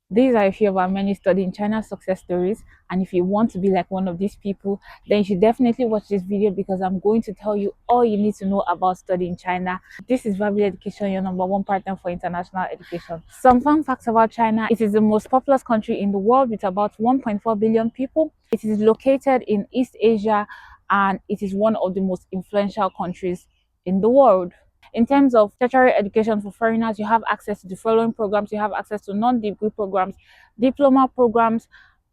These are a few of our many study in China success stories. And if you want to be like one of these people, then you should definitely watch this video because I'm going to tell you all you need to know about studying in China. This is Vabile Education, your number one partner for international education. Some fun facts about China: it is the most populous country in the world with about 1.4 billion people. It is located in East Asia and it is one of the most influential countries in the world. In terms of tertiary education for foreigners, you have access to the following programs. You have access to non-degree programs, diploma programs,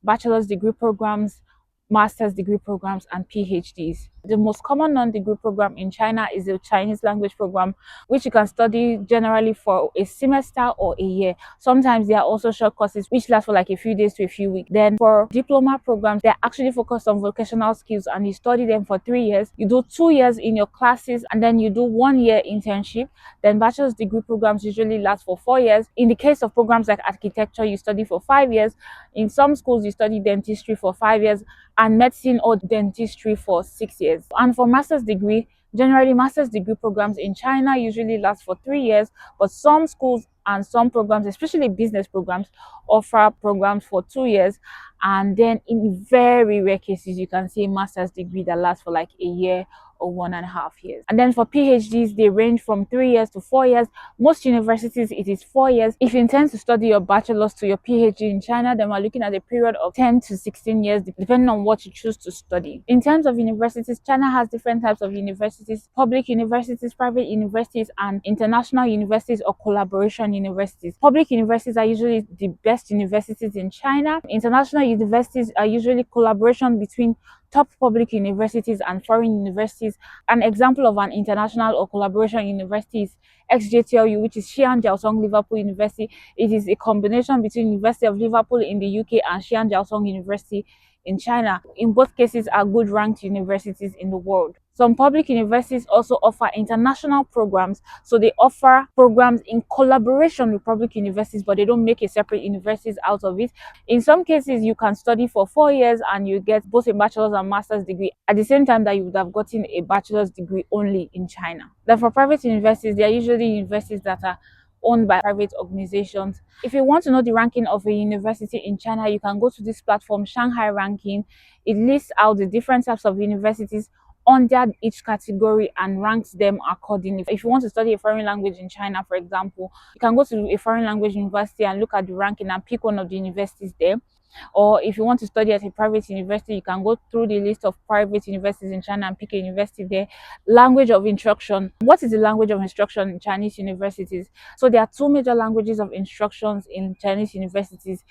bachelor's degree programs, master's degree programs, and PhDs. The most common non-degree program in China is the Chinese language program, which you can study generally for a semester or a year. Sometimes there are also short courses which last for like a few days to a few weeks. Then for diploma programs, they're actually focused on vocational skills and you study them for 3 years. You do 2 years in your classes and then you do 1 year internship. Then bachelor's degree programs usually last for 4 years. In the case of programs like architecture, you study for 5 years. In some schools, you study dentistry for 5 years and medicine or dentistry for 6 years. And for master's degree, generally master's degree programs in China usually last for 3 years, but some schools and some programs, especially business programs, offer programs for 2 years. And then in very rare cases, you can see a master's degree that lasts for like a year or 1.5 years. And then for PhDs, they range from 3 years to 4 years. Most universities, it is 4 years. If you intend to study your bachelor's to your PhD in China, then we're looking at a period of 10 to 16 years, depending on what you choose to study. In terms of universities, China has different types of universities: public universities, private universities, and international universities or collaboration universities. Public universities are usually the best universities in China. International universities are usually collaboration between top public universities and foreign universities. An example of an international or collaboration university is XJTLU, which is Xi'an Jiaosong Liverpool University. It is a combination between University of Liverpool in the UK and Xi'an Jiaosong University in China. In both cases are good ranked universities in the world. Some public universities also offer international programs, so they offer programs in collaboration with public universities, but they don't make a separate universities out of it. In some cases, you can study for 4 years and you get both a bachelor's and master's degree at the same time that you would have gotten a bachelor's degree only in China. Then for private universities, they are usually universities that are owned by private organizations. If you want to know the ranking of a university in China, you can go to this platform, Shanghai Ranking. It lists out the different types of universities under each category and ranks them accordingly. If you want to study a foreign language in China, for example, you can go to a foreign language university and look at the ranking and pick one of the universities there. Or if you want to study at a private university, you can go through the list of private universities in China and pick a university there. Language of instruction. What is the language of instruction in Chinese universities? So there are two major languages of instructions in Chinese universities.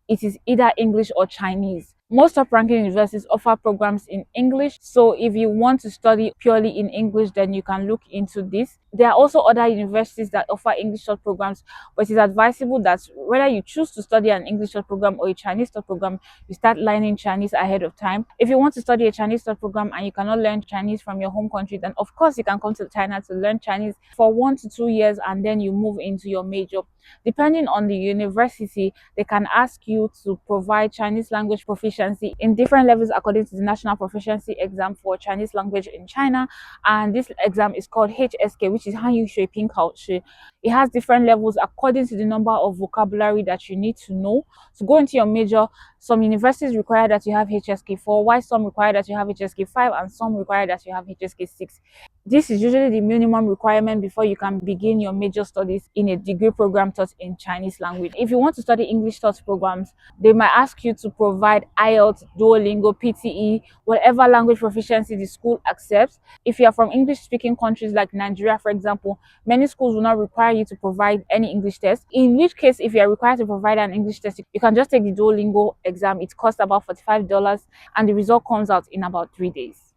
It is either English or Chinese. Most top ranking universities offer programs in English. So if you want to study purely in English, then you can look into this. There are also other universities that offer English short programs, but it is advisable that whether you choose to study an English short program or a Chinese short program, you start learning Chinese ahead of time. If you want to study a Chinese short program and you cannot learn Chinese from your home country, then of course you can come to China to learn Chinese for 1 to 2 years and then you move into your major. Depending on the university, they can ask you to provide Chinese language proficiency in different levels according to the National Proficiency Exam for Chinese language in China. And this exam is called HSK, which is Hanyu Shui Ping Kao Shi. It has different levels according to the number of vocabulary that you need to know to go into your major. Some universities require that you have HSK 4, while some require that you have HSK 5, and some require that you have HSK 6. This is usually the minimum requirement before you can begin your major studies in a degree program taught in Chinese language. If you want to study English taught programs, they might ask you to provide IELTS, Duolingo, PTE, whatever language proficiency the school accepts. If you are from English speaking countries like Nigeria, for example, many schools will not require you to provide any English test. In which case, if you are required to provide an English test, you can just take the Duolingo exam. It costs about $45 and the result comes out in about 3 days.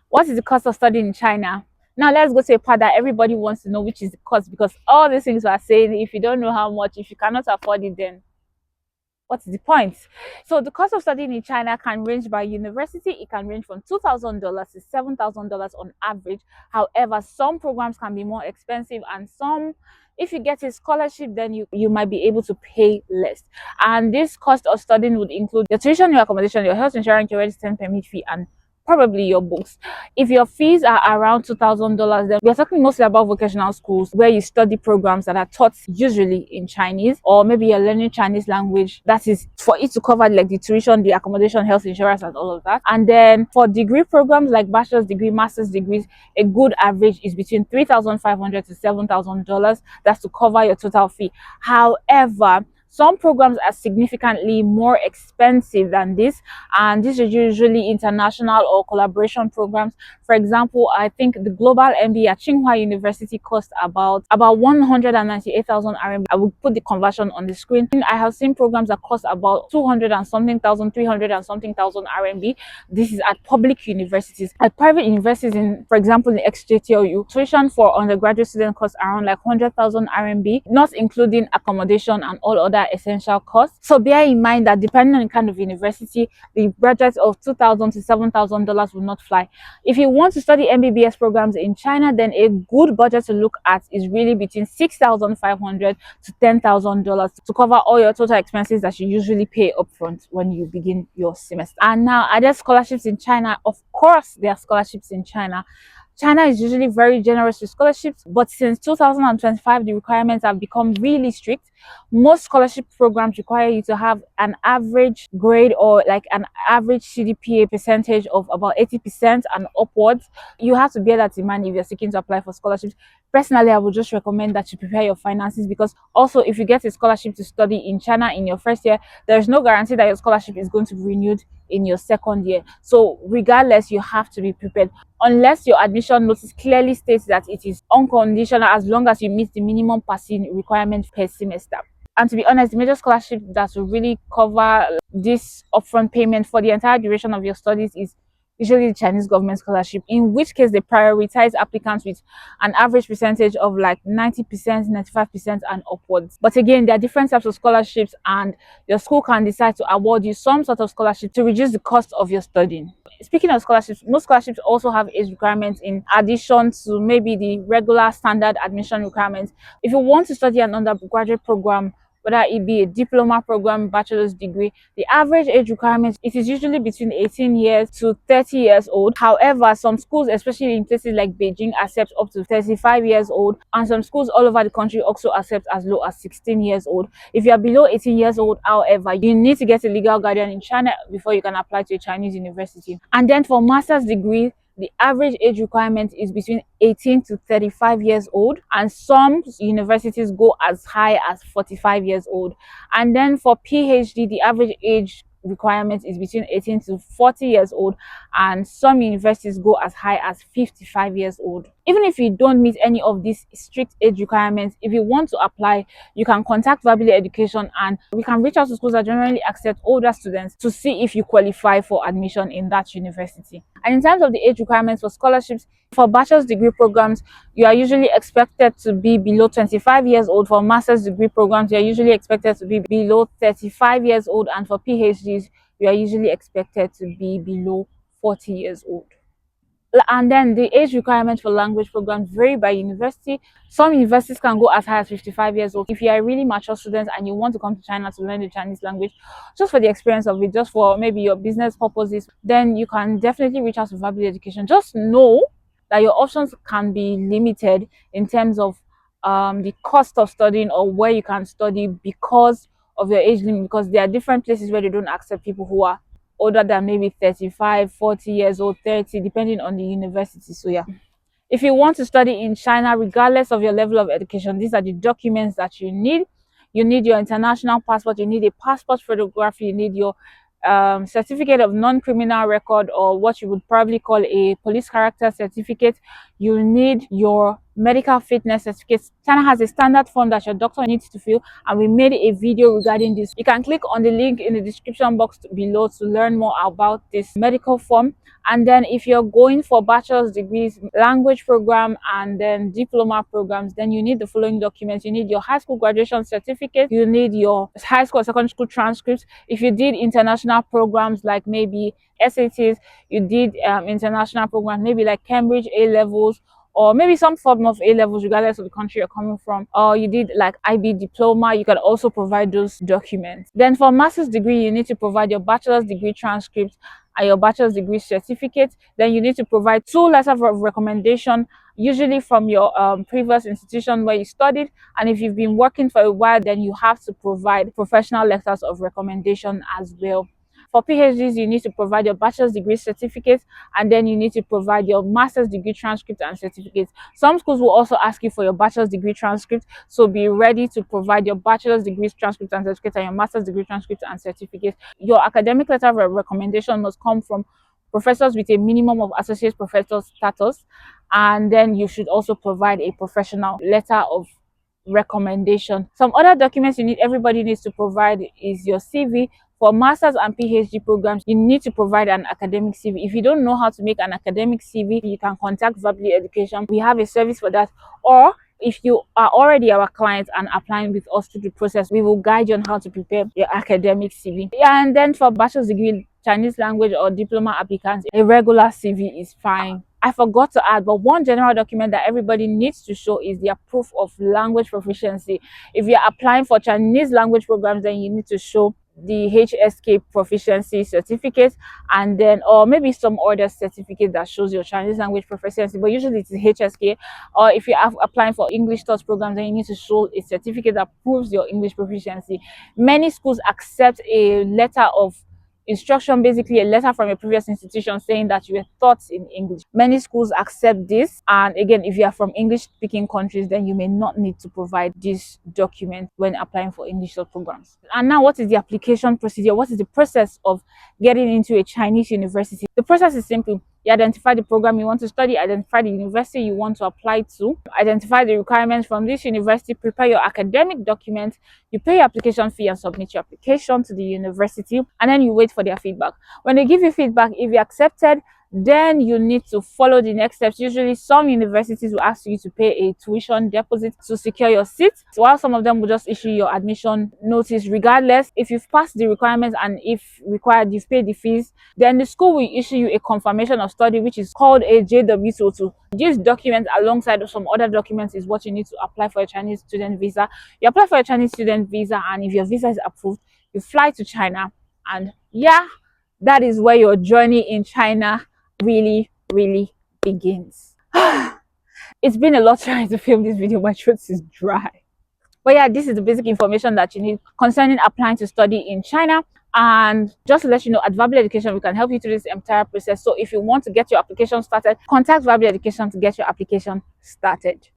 What is the cost of studying in China? Now let's go to a part that everybody wants to know, which is the cost, because all these things we are saying, if you don't know how much, if you cannot afford it, then what's the point? So the cost of studying in China can range by university. It can range from $2,000 to $7,000 on average. However, some programs can be more expensive and some, if you get a scholarship, then you might be able to pay less. And this cost of studying would include your tuition, your accommodation, your health insurance, your residence permit fee, and probably your books. If your fees are around $2,000, then we're talking mostly about vocational schools where you study programs that are taught usually in Chinese, or maybe you're learning Chinese language. That is for it to cover like the tuition, the accommodation, health insurance, and all of that. And then for degree programs like bachelor's degree, master's degrees, a good average is between $3,500 to $7,000. That's to cover your total fee. However, some programs are significantly more expensive than this, and these are usually international or collaboration programs. For example, I think the global MBA at Tsinghua University cost about 198,000 RMB. I will put the conversion on the screen. I have seen programs that cost about 200 and something thousand, 300 and something thousand RMB. This is at public universities. At private universities, in for example in XJTLU, tuition for undergraduate students costs around like 100,000 RMB, not including accommodation and all other essential costs. So bear in mind that depending on the kind of university, the budget of $2,000 to $7,000 will not fly. If you want to study MBBS programs in China, then a good budget to look at is really between $6,500 to $10,000 to cover all your total expenses that you usually pay upfront when you begin your semester. And now, are there scholarships in China? Of course, there are scholarships in China. China is usually very generous with scholarships, but since 2025, the requirements have become really strict. Most scholarship programs require you to have an average grade or like an average CGPA percentage of about 80% and upwards. You have to bear that in mind if you're seeking to apply for scholarships. Personally, I would just recommend that you prepare your finances, because also if you get a scholarship to study in China in your first year, there's no guarantee that your scholarship is going to be renewed in your second year. So regardless, you have to be prepared. Unless your admission notice clearly states that it is unconditional as long as you meet the minimum passing requirement per semester. And to be honest, the major scholarship that will really cover this upfront payment for the entire duration of your studies is usually the Chinese government scholarship, in which case they prioritize applicants with an average percentage of like 90%, 95% and upwards. But again, there are different types of scholarships, and your school can decide to award you some sort of scholarship to reduce the cost of your studying. Speaking of scholarships, most scholarships also have age requirements in addition to maybe the regular standard admission requirements. If you want to study an undergraduate program, whether it be a diploma program, bachelor's degree, the average age requirement, it is usually between 18 years to 30 years old. However, some schools, especially in places like Beijing, accept up to 35 years old, and some schools all over the country also accept as low as 16 years old. If you are below 18 years old, however, you need to get a legal guardian in China before you can apply to a Chinese university. And then for master's degree, the average age requirement is between 18 to 35 years old, and some universities go as high as 45 years old. And then for PhD, the average age requirement is between 18 to 40 years old, and some universities go as high as 55 years old. Even if you don't meet any of these strict age requirements, if you want to apply, you can contact Vhabile Education, and we can reach out to schools that generally accept older students to see if you qualify for admission in that university. And in terms of the age requirements for scholarships, for bachelor's degree programs, you are usually expected to be below 25 years old. For master's degree programs, you are usually expected to be below 35 years old. And for PhDs, you are usually expected to be below 40 years old. And then the age requirements for language programs vary by university. Some universities can go as high as 55 years old. If you are a really mature student and you want to come to China to learn the Chinese language, just for the experience of it, just for maybe your business purposes, then you can definitely reach out to Vhabile Education. Just know that your options can be limited in terms of the cost of studying or where you can study because of your age limit, because there are different places where they don't accept people who are older than maybe 35, 40 years old, 30, depending on the university. So yeah, if you want to study in China, regardless of your level of education, these are the documents that you need. You need your international passport, you need a passport photograph, you need your certificate of non-criminal record, or what you would probably call a police character certificate. You need your medical fitness certificate. China has a standard form that your doctor needs to fill, and we made a video regarding this. You can click on the link in the description box below to learn more about this medical form. And then if you're going for bachelor's degrees, language program, and then diploma programs, then you need the following documents. You need your high school graduation certificate, you need your high school or secondary school transcripts. If you did international programs like maybe SATs, you did international programs, maybe like Cambridge A levels, or maybe some form of A levels, regardless of the country you're coming from, or you did like IB diploma, you can also provide those documents. Then for master's degree, you need to provide your bachelor's degree transcript and your bachelor's degree certificate. Then you need to provide 2 letters of recommendation, usually from your previous institution where you studied. And if you've been working for a while, then you have to provide professional letters of recommendation as well. For PhDs, you need to provide your bachelor's degree certificate, and then you need to provide your master's degree transcript and certificate. Some schools will also ask you for your bachelor's degree transcript, so be ready to provide your bachelor's degree transcript and certificate and your master's degree transcript and certificate. Your academic letter of recommendation must come from professors with a minimum of associate professor status, and then you should also provide a professional letter of recommendation. Some other documents everybody needs to provide is your CV. For masters and PhD programs, you need to provide an academic CV. If you don't know how to make an academic CV, you can contact Verbally Education. We have a service for that. Or if you are already our client and applying with us through the process, we will guide you on how to prepare your academic CV. And then for bachelor's degree, Chinese language or diploma applicants, a regular CV is fine. I forgot to add, but one general document that everybody needs to show is their proof of language proficiency. If you're applying for Chinese language programs, then you need to show the HSK proficiency certificate, and then or maybe some other certificate that shows your Chinese language proficiency, but usually it's HSK. Or if you are applying for English TOEFL programs, then you need to show a certificate that proves your English proficiency. Many schools accept a letter of instruction, basically a letter from a previous institution saying that you were taught in English. Many schools accept this, and again, if you are from English speaking countries, then you may not need to provide this document when applying for English programs. And now, what is the application procedure? What is the process of getting into a Chinese university? The process is simple. You identify the program you want to study, identify the university you want to apply to, identify the requirements from this university, prepare your academic documents, you pay your application fee and submit your application to the university, and then you wait for their feedback. When they give you feedback, if you accepted, then you need to follow the next steps. Usually some universities will ask you to pay a tuition deposit to secure your seat, while some of them will just issue your admission notice. Regardless, if you've passed the requirements and if required you've paid the fees, then the school will issue you a confirmation of study, which is called a JW2. This document, alongside some other documents, is what you need to apply for a Chinese student visa. You apply for a Chinese student visa, and if your visa is approved, you fly to China, and yeah, that is where your journey in China really begins. It's been a lot trying to film this video. My throat is dry, but yeah, this is the basic information that you need concerning applying to study in China. And just to let you know, at Verbally Education, we can help you through this entire process. So if you want to get your application started, contact Verbally Education to get your application started.